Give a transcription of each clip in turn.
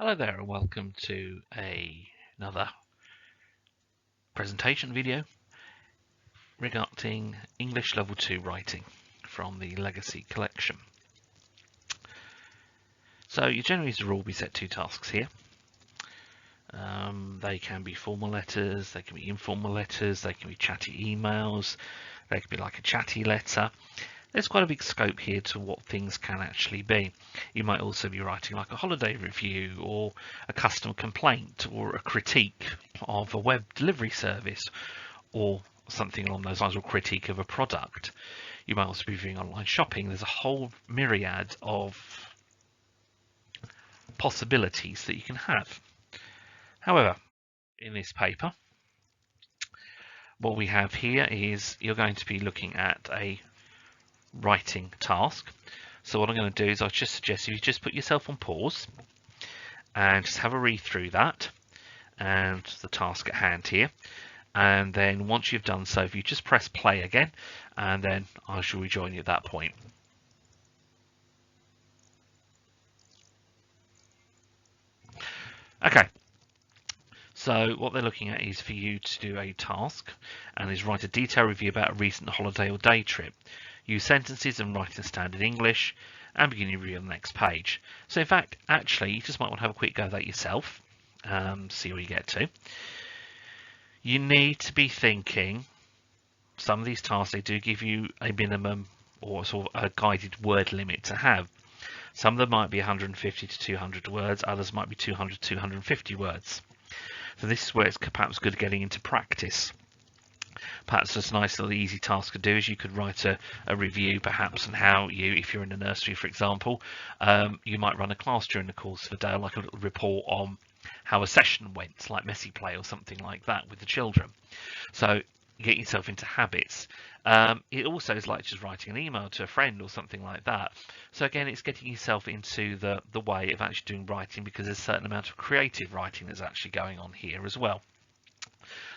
Hello there and welcome to another presentation video regarding English Level 2 writing from the Legacy collection. So you generally as a rule will be set two tasks here. They can be formal letters, they can be informal letters, they can be chatty emails, they can be like a chatty letter. There's quite a big scope here to what things can actually be. You might also be writing like a holiday review or a customer complaint or a critique of a web delivery service or something along those lines, or critique of a product. You might also be reviewing online shopping. There's a whole myriad of possibilities that you can have. However, in this paper, what we have here is you're going to be looking at a writing task. So what I'm going to do is I just suggest you just put yourself on pause and just have a read through that and the task at hand here, and then once you've done so, if you just press play again, and then I shall rejoin you at that point. Okay, so what they're looking at is for you to do a task and is write a detailed review about a recent holiday or day trip. Use sentences and write in standard English and begin your review on the next page. So in fact, actually, you just might want to have a quick go at that yourself, see where you get to. You need to be thinking, some of these tasks, they do give you a minimum or sort of a guided word limit to have. Some of them might be 150 to 200 words, others might be 200 to 250 words. So this is where it's perhaps good getting into practice. Perhaps just a nice little easy task to do is you could write a review perhaps on how you, if you're in a nursery for example, you might run a class during the course of a day, like a little report on how a session went, like messy play or something like that with the children. So get yourself into habits. It also is like just writing an email to a friend or something like that. So again, it's getting yourself into the way of actually doing writing, because there's a certain amount of creative writing that's actually going on here as well.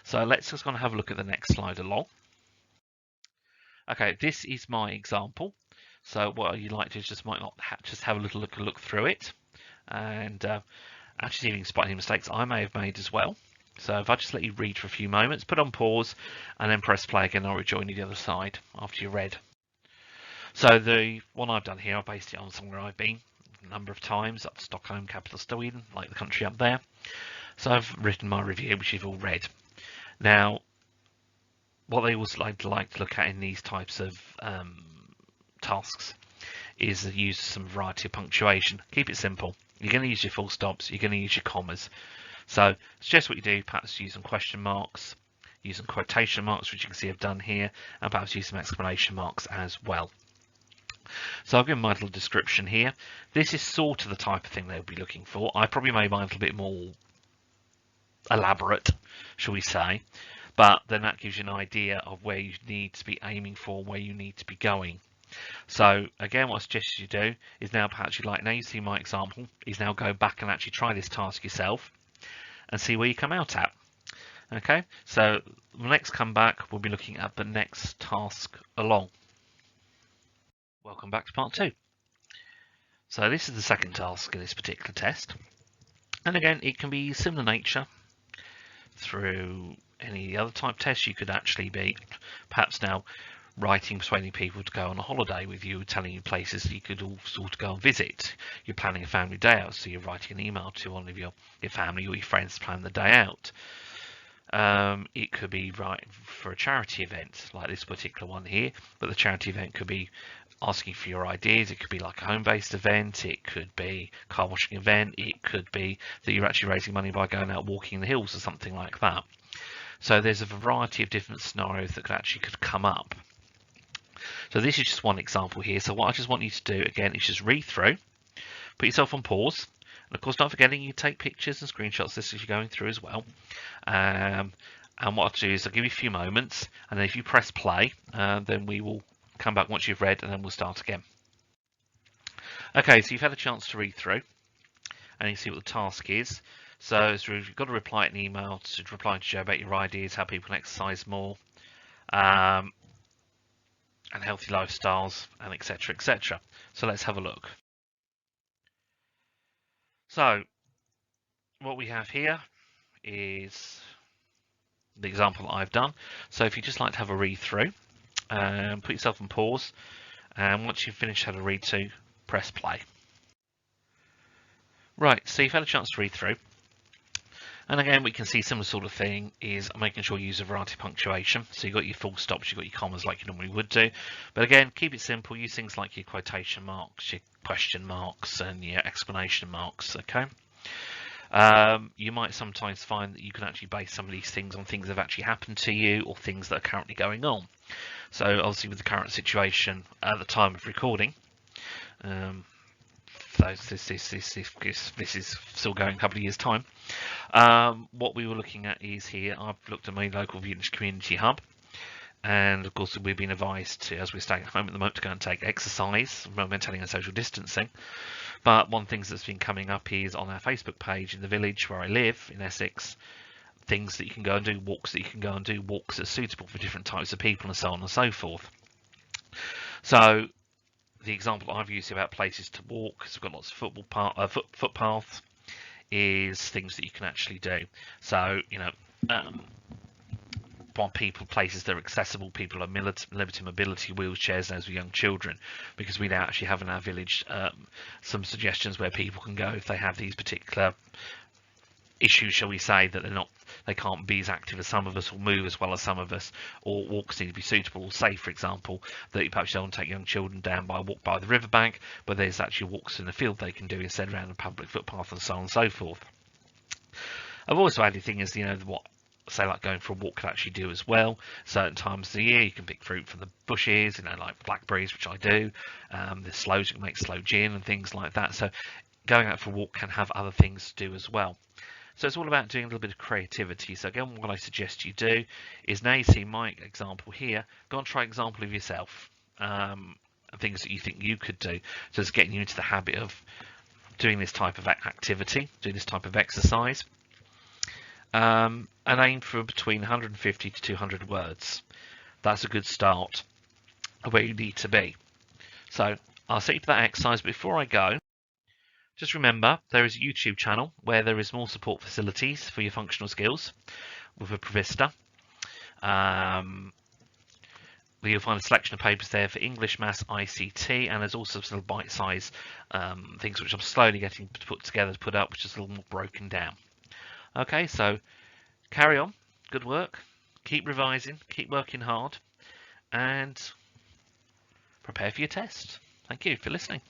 So let's just kind of have a look at the next slide along. Okay, this is my example. So what you'd like to is just might not just have a little look through it, and actually even spot any mistakes I may have made as well. So if I just let you read for a few moments, put on pause, and then press play again, I'll rejoin you the other side after you read. So the one I've done here, I based it on somewhere I've been a number of times, up to Stockholm, capital Sweden, like the country up there. So I've written my review, which you've all read. Now, what they always like to look at in these types of tasks is the use of some variety of punctuation. Keep it simple. You're going to use your full stops, you're going to use your commas. So suggest what you do, perhaps use some question marks, use some quotation marks, which you can see I've done here, and perhaps use some exclamation marks as well. So I've given my little description here. This is sort of the type of thing they'll be looking for. I probably made mine a little bit more elaborate, shall we say, but then that gives you an idea of where you need to be aiming for, where you need to be going. So again, what I suggest you do is now perhaps now you see my example, is now go back and actually try this task yourself and see where you come out at. Okay, so the next come back, we'll be looking at the next task along. Welcome back to part 2. So this is the second task in this particular test. And again, it can be similar nature through any other type test. You could actually be perhaps now writing, persuading people to go on a holiday with you, telling you places you could all sort of go and visit. You're planning a family day out, so you're writing an email to one of your family or your friends to plan the day out. It could be right for a charity event like this particular one here, but the charity event could be asking for your ideas. It could be like a home-based event, it could be a car washing event, it could be that you're actually raising money by going out walking the hills or something like that. So there's a variety of different scenarios that could come up. So this is just one example here. So what I just want you to do again is just read through, put yourself on pause, and of course not forgetting you take pictures and screenshots this as you're going through as well. And what I'll do is I'll give you a few moments, and then if you press play, then we will come back once you've read, and then we'll start again. Okay, so you've had a chance to read through, and you see what the task is. So you've got to reply an email to reply to Joe about your ideas, how people can exercise more, and healthy lifestyles, and etc. etc. So let's have a look. So what we have here is the example that I've done. So if you just like to have a read through, put yourself on pause, and once you've finished having a read through, press play. Right, so you've had a chance to read through. And again, we can see similar sort of thing is making sure you use a variety of punctuation. So you've got your full stops, you've got your commas like you normally would do. But again, keep it simple. Use things like your quotation marks, your question marks, and your exclamation marks, okay? You might sometimes find that you can actually base some of these things on things that have actually happened to you or things that are currently going on. So obviously with the current situation at the time of recording, so this is still going a couple of years' time. What we were looking at is here, I've looked at my local village community hub. And of course, we've been advised to, as we're staying at home at the moment, to go and take exercise, maintaining our social distancing. But one thing that's been coming up is on our Facebook page in the village where I live in Essex, things that you can go and do, walks that you can go and do, walks that are suitable for different types of people, and so on and so forth. So the example I've used about places to walk, because we've got lots of footpaths, is things that you can actually do. So, you know, people, places that are accessible, people are limited mobility, wheelchairs, those with young children, because we now actually have in our village some suggestions where people can go if they have these particular issues, shall we say, that they can't be as active as some of us, or move as well as some of us, or walks need to be suitable or safe, for example, that you perhaps don't take young children down by a walk by the riverbank, but there's actually walks in the field they can do instead around a public footpath, and so on and so forth. I've also added things, you know, what say like going for a walk could actually do as well. Certain times of the year you can pick fruit from the bushes, you know, like blackberries, which I do. There's sloes, you can make sloe gin and things like that. So going out for a walk can have other things to do as well. So it's all about doing a little bit of creativity. So again, what I suggest you do is, now you see my example here, go and try an example of yourself, things that you think you could do. So it's getting you into the habit of doing this type of activity, doing this type of exercise. And aim for between 150 to 200 words. That's a good start of where you need to be. So I'll set you for that exercise. Before I go, just remember there is a YouTube channel where there is more support facilities for your functional skills with a Provista. You'll find a selection of papers there for English, Maths, ICT, and there's also some bite-sized things which I'm slowly getting put together to put up, which is a little more broken down. Okay, so carry on, good work, keep revising, keep working hard, and prepare for your test. Thank you for listening.